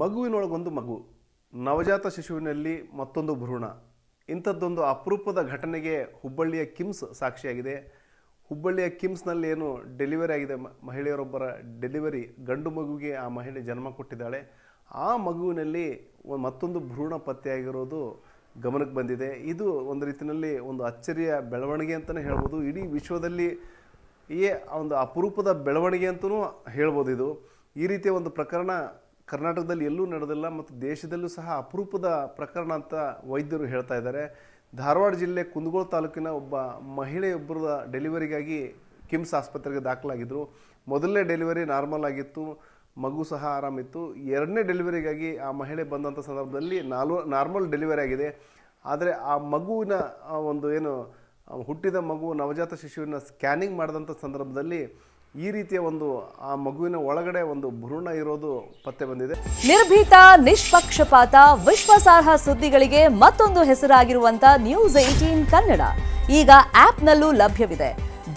ಮಗುವಿನೊಳಗೊಂದು ಮಗು, ನವಜಾತ ಶಿಶುವಿನಲ್ಲಿ ಮತ್ತೊಂದು ಭ್ರೂಣ. ಇಂಥದ್ದೊಂದು ಅಪರೂಪದ ಘಟನೆಗೆ ಹುಬ್ಬಳ್ಳಿಯ ಕಿಮ್ಸ್ ಸಾಕ್ಷಿಯಾಗಿದೆ. ಹುಬ್ಬಳ್ಳಿಯ ಕಿಮ್ಸ್ನಲ್ಲಿ ಏನು ಡೆಲಿವರಿ ಆಗಿದೆ, ಮಹಿಳೆಯರೊಬ್ಬರ ಡೆಲಿವರಿ, ಗಂಡು ಮಗುವಿಗೆ ಆ ಮಹಿಳೆ ಜನ್ಮ ಕೊಟ್ಟಿದ್ದಾಳೆ. ಆ ಮಗುವಿನಲ್ಲಿ ಮತ್ತೊಂದು ಭ್ರೂಣ ಪತ್ತೆಯಾಗಿರೋದು ಗಮನಕ್ಕೆ ಬಂದಿದೆ. ಇದು ಒಂದು ರೀತಿಯಲ್ಲಿ ಒಂದು ಅಚ್ಚರಿಯ ಬೆಳವಣಿಗೆ ಅಂತಲೇ ಹೇಳ್ಬೋದು. ಇಡೀ ವಿಶ್ವದಲ್ಲಿ ಒಂದು ಅಪರೂಪದ ಬೆಳವಣಿಗೆ ಅಂತಲೂ ಹೇಳ್ಬೋದು. ಇದು ಈ ರೀತಿಯ ಒಂದು ಪ್ರಕರಣ ಕರ್ನಾಟಕದಲ್ಲಿ ಎಲ್ಲೂ ನಡೆದಿಲ್ಲ ಮತ್ತು ದೇಶದಲ್ಲೂ ಸಹ ಅಪರೂಪದ ಪ್ರಕರಣ ಅಂತ ವೈದ್ಯರು ಹೇಳ್ತಾ ಇದ್ದಾರೆ. ಧಾರವಾಡ ಜಿಲ್ಲೆ ಕುಂದಗೋಳ ತಾಲೂಕಿನ ಒಬ್ಬ ಮಹಿಳೆಯೊಬ್ಬರ ಡೆಲಿವರಿಗಾಗಿ ಕಿಮ್ಸ್ ಆಸ್ಪತ್ರೆಗೆ ದಾಖಲಾಗಿದ್ದರು. ಮೊದಲನೇ ಡೆಲಿವರಿ ನಾರ್ಮಲ್ ಆಗಿತ್ತು, ಮಗು ಸಹ ಆರಾಮಿತ್ತು. ಎರಡನೇ ಡೆಲಿವರಿಗಾಗಿ ಆ ಮಹಿಳೆ ಬಂದಂಥ ಸಂದರ್ಭದಲ್ಲಿ ನಾರ್ಮಲ್ ಡೆಲಿವರಿ ಆಗಿದೆ. ಆದರೆ ಆ ಮಗುವಿನ ಒಂದು ಏನು ಹುಟ್ಟಿದ ಮಗು, ನವಜಾತ ಶಿಶುವಿನ ಸ್ಕ್ಯಾನಿಂಗ್ ಮಾಡಿದಂಥ ಸಂದರ್ಭದಲ್ಲಿ ಈ ರೀತಿಯ ಒಂದು ಆ ಮಗುವಿನ ಒಳಗಡೆ ಒಂದು ಭ್ರೂಣ ಇರೋದು ಪತ್ತೆ ಬಂದಿದೆ. ನಿರ್ಭೀತ, ನಿಷ್ಪಕ್ಷಪಾತ, ವಿಶ್ವಾಸಾರ್ಹ ಸುದ್ದಿಗಳಿಗೆ ಮತ್ತೊಂದು ಹೆಸರಾಗಿರುವಂತ News18 ಕನ್ನಡ ಈಗ ಆಪ್ನಲ್ಲೂ ಲಭ್ಯವಿದೆ.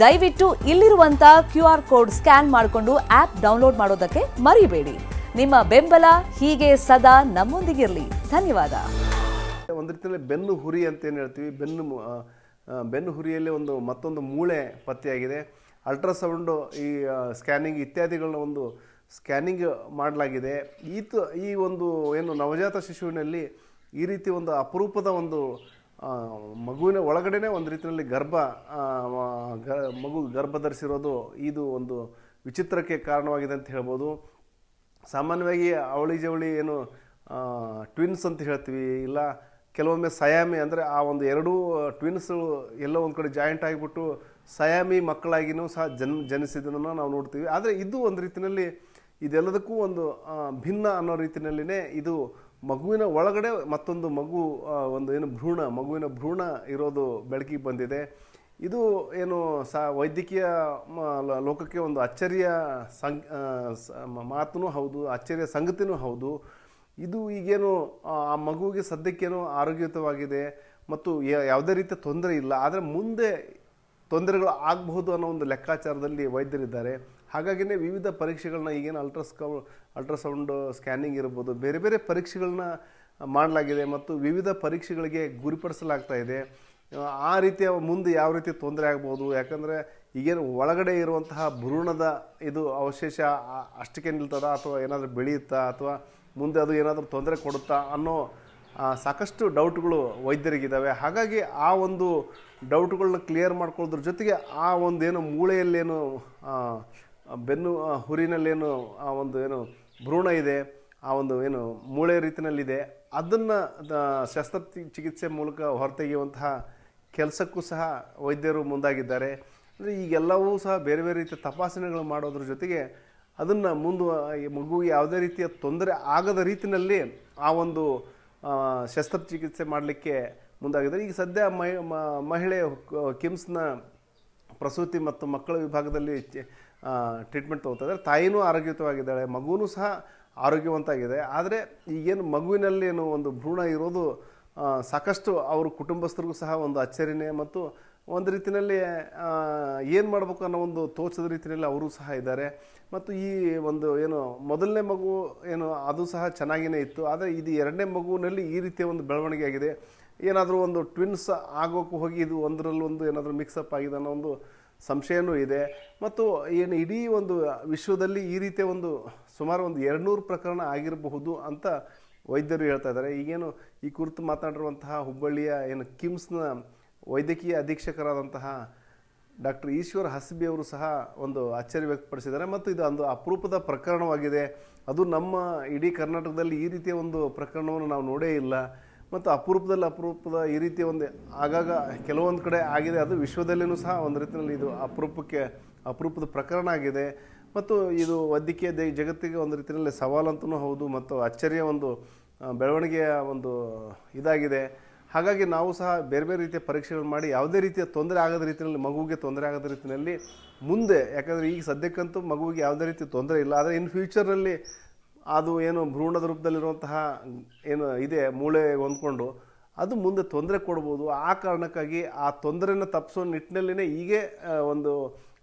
ದಯವಿಟ್ಟು ಇಲ್ಲಿರುವಂತ QR ಕೋಡ್ ಸ್ಕ್ಯಾನ್ ಮಾಡಿಕೊಂಡು ಆಪ್ ಡೌನ್ಲೋಡ್ ಮಾಡೋದಕ್ಕೆ ಮರಿಬೇಡಿ. ನಿಮ್ಮ ಬೆಂಬಲ ಹೀಗೆ ಸದಾ ನಮ್ಮೊಂದಿಗಿರಲಿ. ಧನ್ಯವಾದ. ಒಂದು ರೀತಿಯಲ್ಲಿ ಬೆನ್ನು ಹುರಿ ಅಂತ ಏನು ಹೇಳ್ತೀವಿ, ಬೆನ್ನು ಹುರಿಯಲ್ಲಿ ಮತ್ತೊಂದು ಮೂಳೆ ಪತ್ತೆಯಾಗಿದೆ. ಅಲ್ಟ್ರಾಸೌಂಡು, ಈ ಸ್ಕ್ಯಾನಿಂಗ್ ಇತ್ಯಾದಿಗಳನ್ನ ಒಂದು ಸ್ಕ್ಯಾನಿಂಗ್ ಮಾಡಲಾಗಿದೆ. ಈ ಒಂದು ಏನು ನವಜಾತ ಶಿಶುವಿನಲ್ಲಿ ಈ ರೀತಿ ಒಂದು ಅಪರೂಪದ ಒಂದು ಮಗುವಿನ ಒಳಗಡೆನೇ ಒಂದು ರೀತಿಯಲ್ಲಿ ಮಗು ಗರ್ಭ ಧರಿಸಿರೋದು ಇದು ಒಂದು ವಿಚಿತ್ರಕ್ಕೆ ಕಾರಣವಾಗಿದೆ ಅಂತ ಹೇಳ್ಬೋದು. ಸಾಮಾನ್ಯವಾಗಿ ಅವಳಿ ಜವಳಿ ಏನು ಟ್ವಿನ್ಸ್ ಅಂತ ಹೇಳ್ತೀವಿ, ಇಲ್ಲ ಕೆಲವೊಮ್ಮೆ ಸಯಾಮಿ, ಅಂದರೆ ಆ ಒಂದು ಎರಡೂ ಟ್ವಿನ್ಸು ಎಲ್ಲೋ ಒಂದು ಕಡೆ ಜಾಯಿಂಟ್ ಆಗಿಬಿಟ್ಟು ಸಯಾಮಿ ಮಕ್ಕಳಾಗಿನೂ ಸಹ ಜನಿಸಿದ್ದನ್ನು ನಾವು ನೋಡ್ತೀವಿ. ಆದರೆ ಇದು ಒಂದು ರೀತಿಯಲ್ಲಿ ಇದೆಲ್ಲದಕ್ಕೂ ಒಂದು ಭಿನ್ನ ಅನ್ನೋ ರೀತಿಯಲ್ಲಿನೇ ಇದು ಮಗುವಿನ ಒಳಗಡೆ ಮತ್ತೊಂದು ಮಗುವಿನ ಭ್ರೂಣ ಇರೋದು ಬೆಳಕಿಗೆ ಬಂದಿದೆ. ಇದು ಏನು ವೈದ್ಯಕೀಯ ಲೋಕಕ್ಕೆ ಒಂದು ಅಚ್ಚರಿಯ ಮಾತೂ ಹೌದು, ಅಚ್ಚರಿಯ ಸಂಗತಿನೂ ಹೌದು. ಇದು ಈಗೇನು ಆ ಮಗುವಿಗೆ ಸದ್ಯಕ್ಕೇನೋ ಆರೋಗ್ಯಯುತವಾಗಿದೆ ಮತ್ತು ಯಾವುದೇ ರೀತಿಯ ತೊಂದರೆ ಇಲ್ಲ. ಆದರೆ ಮುಂದೆ ತೊಂದರೆಗಳು ಆಗಬಹುದು ಅನ್ನೋ ಒಂದು ಲೆಕ್ಕಾಚಾರದಲ್ಲಿ ವೈದ್ಯರಿದ್ದಾರೆ. ಹಾಗಾಗಿನೇ ವಿವಿಧ ಪರೀಕ್ಷೆಗಳನ್ನ ಈಗೇನು ಅಲ್ಟ್ರಾಸೌಂಡ್ ಸ್ಕ್ಯಾನಿಂಗ್ ಇರ್ಬೋದು, ಬೇರೆ ಬೇರೆ ಪರೀಕ್ಷೆಗಳನ್ನ ಮಾಡಲಾಗಿದೆ ಮತ್ತು ವಿವಿಧ ಪರೀಕ್ಷೆಗಳಿಗೆ ಗುರಿಪಡಿಸಲಾಗ್ತಾ ಇದೆ. ಆ ರೀತಿಯ ಮುಂದೆ ಯಾವ ರೀತಿ ತೊಂದರೆ ಆಗ್ಬೋದು, ಯಾಕಂದರೆ ಈಗೇನು ಒಳಗಡೆ ಇರುವಂತಹ ಭ್ರೂಣದ ಇದು ಅವಶೇಷ ಅಷ್ಟಕ್ಕೆ ನಿಲ್ತದ ಅಥವಾ ಏನಾದರೂ ಬೆಳೆಯುತ್ತಾ ಅಥವಾ ಮುಂದೆ ಅದು ಏನಾದರೂ ತೊಂದರೆ ಕೊಡುತ್ತಾ ಅನ್ನೋ ಸಾಕಷ್ಟು ಡೌಟ್ಗಳು ವೈದ್ಯರಿಗಿದ್ದಾವೆ. ಹಾಗಾಗಿ ಆ ಒಂದು ಡೌಟ್ಗಳನ್ನ ಕ್ಲಿಯರ್ ಮಾಡ್ಕೊಳ್ಳೋದ್ರ ಜೊತೆಗೆ ಆ ಒಂದೇನು ಮೂಳೆಯಲ್ಲೇನು ಬೆನ್ನು ಹುರಿನಲ್ಲೇನು ಆ ಒಂದು ಏನು ಭ್ರೂಣ ಇದೆ, ಆ ಒಂದು ಏನು ಮೂಳೆ ರೀತಿಯಲ್ಲಿದೆ, ಅದನ್ನು ಶಸ್ತ್ರಚಿಕಿತ್ಸೆ ಮೂಲಕ ಹೊರತೆಗೆಯುವಂತಹ ಕೆಲಸಕ್ಕೂ ಸಹ ವೈದ್ಯರು ಮುಂದಾಗಿದ್ದಾರೆ. ಅಂದರೆ ಈಗೆಲ್ಲವೂ ಸಹ ಬೇರೆ ಬೇರೆ ರೀತಿಯ ತಪಾಸಣೆಗಳು ಮಾಡೋದ್ರ ಜೊತೆಗೆ ಅದನ್ನು ಮಗುವಿಗೆ ಯಾವುದೇ ರೀತಿಯ ತೊಂದರೆ ಆಗದ ರೀತಿಯಲ್ಲಿ ಆ ಒಂದು ಶಸ್ತ್ರಚಿಕಿತ್ಸೆ ಮಾಡಲಿಕ್ಕೆ ಮುಂದಾಗಿದ್ದಾರೆ. ಈಗ ಸದ್ಯ ಮಹಿಳೆ ಕಿಮ್ಸ್ನ ಪ್ರಸೂತಿ ಮತ್ತು ಮಕ್ಕಳ ವಿಭಾಗದಲ್ಲಿ ಟ್ರೀಟ್ಮೆಂಟ್ ತೊಗೊಳ್ತಿದ್ದಾರೆ. ತಾಯಿನೂ ಆರೋಗ್ಯಯುತವಾಗಿದ್ದಾಳೆ, ಮಗುವೂ ಸಹ ಆರೋಗ್ಯವಂತಾಗಿದೆ. ಆದರೆ ಈಗೇನು ಮಗುವಿನಲ್ಲಿ ಏನು ಒಂದು ಭ್ರೂಣ ಇರೋದು ಸಾಕಷ್ಟು ಅವ್ರ ಕುಟುಂಬಸ್ಥರಿಗೂ ಸಹ ಒಂದು ಅಚ್ಚರಿನೇ ಮತ್ತು ಒಂದು ರೀತಿಯಲ್ಲಿ ಏನು ಮಾಡಬೇಕು ಅನ್ನೋ ಒಂದು ತೋಚದ ರೀತಿಯಲ್ಲಿ ಅವರು ಸಹ ಇದ್ದಾರೆ. ಮತ್ತು ಈ ಒಂದು ಏನು ಮೊದಲನೇ ಮಗು ಏನು ಅದು ಸಹ ಚೆನ್ನಾಗಿಯೇ ಇತ್ತು. ಆದರೆ ಇದು ಎರಡನೇ ಮಗುವಿನಲ್ಲಿ ಈ ರೀತಿಯ ಒಂದು ಬೆಳವಣಿಗೆ ಆಗಿದೆ. ಏನಾದರೂ ಒಂದು ಟ್ವಿನ್ಸ್ ಆಗೋಕ್ಕೂ ಹೋಗಿ ಇದು ಒಂದರಲ್ಲೊಂದು ಏನಾದರೂ ಮಿಕ್ಸಪ್ ಆಗಿದೆ ಅನ್ನೋ ಒಂದು ಸಂಶಯನೂ ಇದೆ. ಮತ್ತು ಏನು ಇಡೀ ಒಂದು ವಿಶ್ವದಲ್ಲಿ ಈ ರೀತಿಯ ಸುಮಾರು 200 ಪ್ರಕರಣ ಆಗಿರಬಹುದು ಅಂತ ವೈದ್ಯರು ಹೇಳ್ತಾ ಇದ್ದಾರೆ. ಈಗೇನು ಈ ಕುರಿತು ಮಾತನಾಡಿರುವಂತಹ ಹುಬ್ಬಳ್ಳಿಯ ಏನು ಕಿಮ್ಸ್ನ ವೈದ್ಯಕೀಯ ಅಧೀಕ್ಷಕರಾದಂತಹ ಡಾಕ್ಟರ್ ಈಶ್ವರ್ ಹಸ್ಬಿ ಅವರು ಸಹ ಒಂದು ಅಚ್ಚರಿ ವ್ಯಕ್ತಪಡಿಸಿದ್ದಾರೆ. ಮತ್ತು ಇದು ಒಂದು ಅಪರೂಪದ ಪ್ರಕರಣವಾಗಿದೆ. ಅದು ನಮ್ಮ ಇಡೀ ಕರ್ನಾಟಕದಲ್ಲಿ ಈ ರೀತಿಯ ಒಂದು ಪ್ರಕರಣವನ್ನು ನಾವು ನೋಡೇ ಇಲ್ಲ. ಮತ್ತು ಅಪರೂಪದ ಈ ರೀತಿಯ ಆಗಾಗ ಕೆಲವೊಂದು ಕಡೆ ಆಗಿದೆ. ಅದು ವಿಶ್ವದಲ್ಲಿಯೂ ಸಹ ಒಂದು ರೀತಿಯಲ್ಲಿ ಇದು ಅಪರೂಪದ ಪ್ರಕರಣ ಆಗಿದೆ. ಮತ್ತು ಇದು ವೈದ್ಯಕೀಯ ಜಗತ್ತಿಗೆ ಒಂದು ರೀತಿಯಲ್ಲಿ ಸವಾಲಂತೂ ಹೌದು ಮತ್ತು ಅಚ್ಚರಿಯ ಬೆಳವಣಿಗೆಯ ಇದಾಗಿದೆ. ಹಾಗಾಗಿ ನಾವು ಸಹ ಬೇರೆ ಬೇರೆ ರೀತಿಯ ಪರೀಕ್ಷೆಗಳು ಮಾಡಿ ಯಾವುದೇ ರೀತಿಯ ತೊಂದರೆ ಆಗದ ರೀತಿಯಲ್ಲಿ ಮಗುವಿಗೆ ತೊಂದರೆ ಆಗದ ರೀತಿಯಲ್ಲಿ ಮುಂದೆ, ಯಾಕಂದರೆ ಈಗ ಸದ್ಯಕ್ಕಂತೂ ಮಗುವಿಗೆ ಯಾವುದೇ ರೀತಿಯ ತೊಂದರೆ ಇಲ್ಲ. ಆದರೆ ಇನ್ ಫ್ಯೂಚರಲ್ಲಿ ಅದು ಏನು ಭ್ರೂಣದ ರೂಪದಲ್ಲಿರುವಂತಹ ಏನು ಇದೆ ಮೂಳೆ ಹೊಂದ್ಕೊಂಡು ಅದು ಮುಂದೆ ತೊಂದರೆ ಕೊಡ್ಬೋದು. ಆ ಕಾರಣಕ್ಕಾಗಿ ಆ ತೊಂದರೆಯನ್ನು ತಪ್ಪಿಸೋ ನಿಟ್ಟಿನಲ್ಲಿನೇ ಹೀಗೆ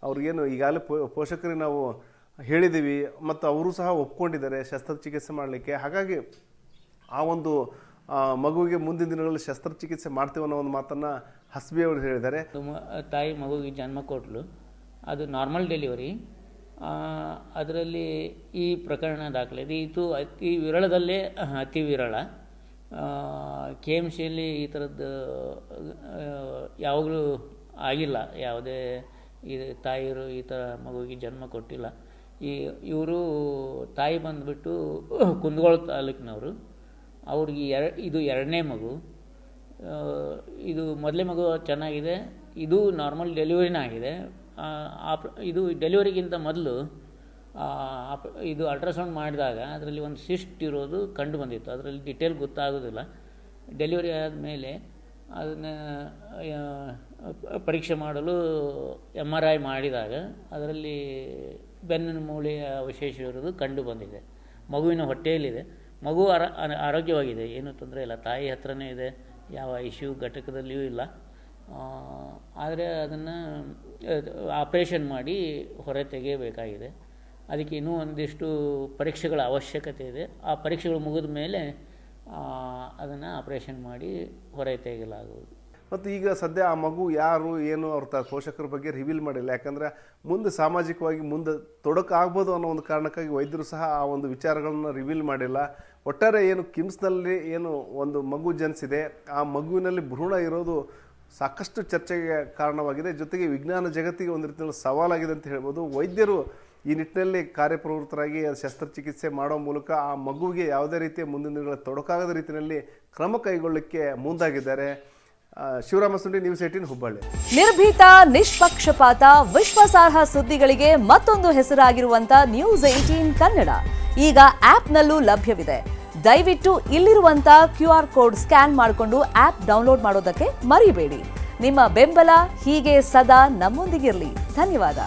ಅವ್ರಿಗೇನು ಈಗಾಗಲೇ ಪೋಷಕರಿಗೆ ನಾವು ಹೇಳಿದ್ದೀವಿ ಮತ್ತು ಅವರು ಸಹ ಒಪ್ಕೊಂಡಿದ್ದಾರೆ ಶಸ್ತ್ರಚಿಕಿತ್ಸೆ ಮಾಡಲಿಕ್ಕೆ. ಹಾಗಾಗಿ ಆ ಒಂದು ಮಗುವಿಗೆ ಮುಂದಿನ ದಿನಗಳಲ್ಲಿ ಶಸ್ತ್ರಚಿಕಿತ್ಸೆ ಮಾಡ್ತೀವಿ ಅನ್ನೋ ಒಂದು ಮಾತನ್ನು ಹಸ್ಬಿ ಅವರು ಹೇಳಿದ್ದಾರೆ. ತಾಯಿ ಮಗುವಿಗೆ ಜನ್ಮ ಕೊಟ್ಟಲು, ಅದು ನಾರ್ಮಲ್ ಡೆಲಿವರಿ. ಅದರಲ್ಲಿ ಈ ಪ್ರಕರಣ ದಾಖಲಿದೆ. ಇದು ಅತಿ ವಿರಳದಲ್ಲೇ ಅತಿ ವಿರಳ. KMCಯಲ್ಲಿ ಈ ಥರದ್ದು ಯಾವಾಗಲೂ ಆಗಿಲ್ಲ. ಯಾವುದೇ ತಾಯಿಯರು ಈ ಥರ ಮಗುವಿಗೆ ಜನ್ಮ ಕೊಟ್ಟಿಲ್ಲ. ಇವರು ತಾಯಿ ಬಂದುಬಿಟ್ಟು ಕುಂದಗೋಳ ತಾಲೂಕಿನವರು. ಅವ್ರಿಗೆ ಇದು ಎರಡನೇ ಮಗು. ಇದು ಮೊದಲೇ ಮಗು ಚೆನ್ನಾಗಿದೆ, ಇದು ನಾರ್ಮಲ್ ಡೆಲಿವರಿನೇ ಆಗಿದೆ. ಇದು ಡೆಲಿವರಿಗಿಂತ ಮೊದಲು ಇದು ಅಲ್ಟ್ರಾಸೌಂಡ್ ಮಾಡಿದಾಗ ಅದರಲ್ಲಿ ಒಂದು ಸಿಸ್ಟ್ ಇರೋದು ಕಂಡು ಬಂದಿತ್ತು. ಅದರಲ್ಲಿ ಡಿಟೇಲ್ ಗೊತ್ತಾಗೋದಿಲ್ಲ. ಡೆಲಿವರಿ ಆದಮೇಲೆ ಅದನ್ನು ಪರೀಕ್ಷೆ ಮಾಡಲು MRI ಮಾಡಿದಾಗ ಅದರಲ್ಲಿ ಬೆನ್ನಿನ ಮೂಳೆಯ ಅವಶೇಷ ಇರೋದು ಕಂಡು ಬಂದಿದೆ. ಮಗುವಿನ ಹೊಟ್ಟೆಯಲ್ಲಿದೆ. ಮಗು ಆರೋಗ್ಯವಾಗಿದೆ, ಏನೂ ತೊಂದರೆ ಇಲ್ಲ. ತಾಯಿ ಹತ್ರನೇ ಇದೆ, ಯಾವ ICU ಘಟಕದಲ್ಲಿಯೂ ಇಲ್ಲ. ಆದರೆ ಅದನ್ನು ಆಪ್ರೇಷನ್ ಮಾಡಿ ಹೊರ ತೆಗೆಯಬೇಕಾಗಿದೆ. ಅದಕ್ಕೆ ಇನ್ನೂ ಒಂದಿಷ್ಟು ಪರೀಕ್ಷೆಗಳ ಅವಶ್ಯಕತೆ ಇದೆ. ಆ ಪರೀಕ್ಷೆಗಳು ಮುಗಿದ ಮೇಲೆ ಅದನ್ನು ಆಪ್ರೇಷನ್ ಮಾಡಿ ಹೊರ ತೆಗೆಯಲಾಗುವುದು. ಮತ್ತು ಈಗ ಸದ್ಯ ಆ ಮಗು ಯಾರು ಏನು ಅವ್ರ ಪೋಷಕರ ಬಗ್ಗೆ ರಿವೀಲ್ ಮಾಡಿಲ್ಲ. ಯಾಕಂದರೆ ಮುಂದೆ ಸಾಮಾಜಿಕವಾಗಿ ಮುಂದೆ ತೊಡಕಾಗ್ಬೋದು ಅನ್ನೋ ಒಂದು ಕಾರಣಕ್ಕಾಗಿ ವೈದ್ಯರು ಸಹ ಆ ಒಂದು ವಿಚಾರಗಳನ್ನು ರಿವೀಲ್ ಮಾಡಿಲ್ಲ. ಒಟ್ಟಾರೆ ಏನು ಕಿಮ್ಸ್ನಲ್ಲಿ ಏನು ಒಂದು ಮಗು ಜನಿಸಿದೆ, ಆ ಮಗುವಿನಲ್ಲಿ ಭ್ರೂಣ ಇರೋದು ಸಾಕಷ್ಟು ಚರ್ಚೆಗೆ ಕಾರಣವಾಗಿದೆ. ಜೊತೆಗೆ ವಿಜ್ಞಾನ ಜಗತ್ತಿಗೆ ಒಂದು ರೀತಿಯಲ್ಲಿ ಸವಾಲಾಗಿದೆ ಅಂತ ಹೇಳ್ಬೋದು. ವೈದ್ಯರು ಈ ನಿಟ್ಟಿನಲ್ಲಿ ಕಾರ್ಯಪ್ರವೃತ್ತರಾಗಿ ಶಸ್ತ್ರಚಿಕಿತ್ಸೆ ಮಾಡೋ ಮೂಲಕ ಆ ಮಗುವಿಗೆ ಯಾವುದೇ ರೀತಿಯ ಮುಂದಿನ ದಿನಗಳ ತೊಡಕಾಗದ ರೀತಿಯಲ್ಲಿ ಕ್ರಮ ಕೈಗೊಳ್ಳಲಿಕ್ಕೆ ಮುಂದಾಗಿದ್ದಾರೆ. ಶಿವರಾಮ ಸುಂಡಿ, ನ್ಯೂಸ್ 18 ಹುಬ್ಬಳ್ಳಿ. ನಿರ್ಭೀತ, ನಿಷ್ಪಕ್ಷಪಾತ, ವಿಶ್ವಾಸಾರ್ಹ ಸುದ್ದಿಗಳಿಗೆ ಮತ್ತೊಂದು ಹೆಸರಾಗಿರುವಂತ ನ್ಯೂಸ್ 18 ಕನ್ನಡ ಈಗ ಆಪ್ನಲ್ಲೂ ಲಭ್ಯವಿದೆ. ದಯವಿಟ್ಟು ಇಲ್ಲಿರುವಂತ QR ಕೋಡ್ ಸ್ಕ್ಯಾನ್ ಮಾಡಿಕೊಂಡು ಆಪ್ ಡೌನ್ಲೋಡ್ ಮಾಡೋದಕ್ಕೆ ಮರಿಬೇಡಿ. ನಿಮ್ಮ ಬೆಂಬಲ ಹೀಗೆ ಸದಾ ನಮ್ಮೊಂದಿಗಿರಲಿ. ಧನ್ಯವಾದ.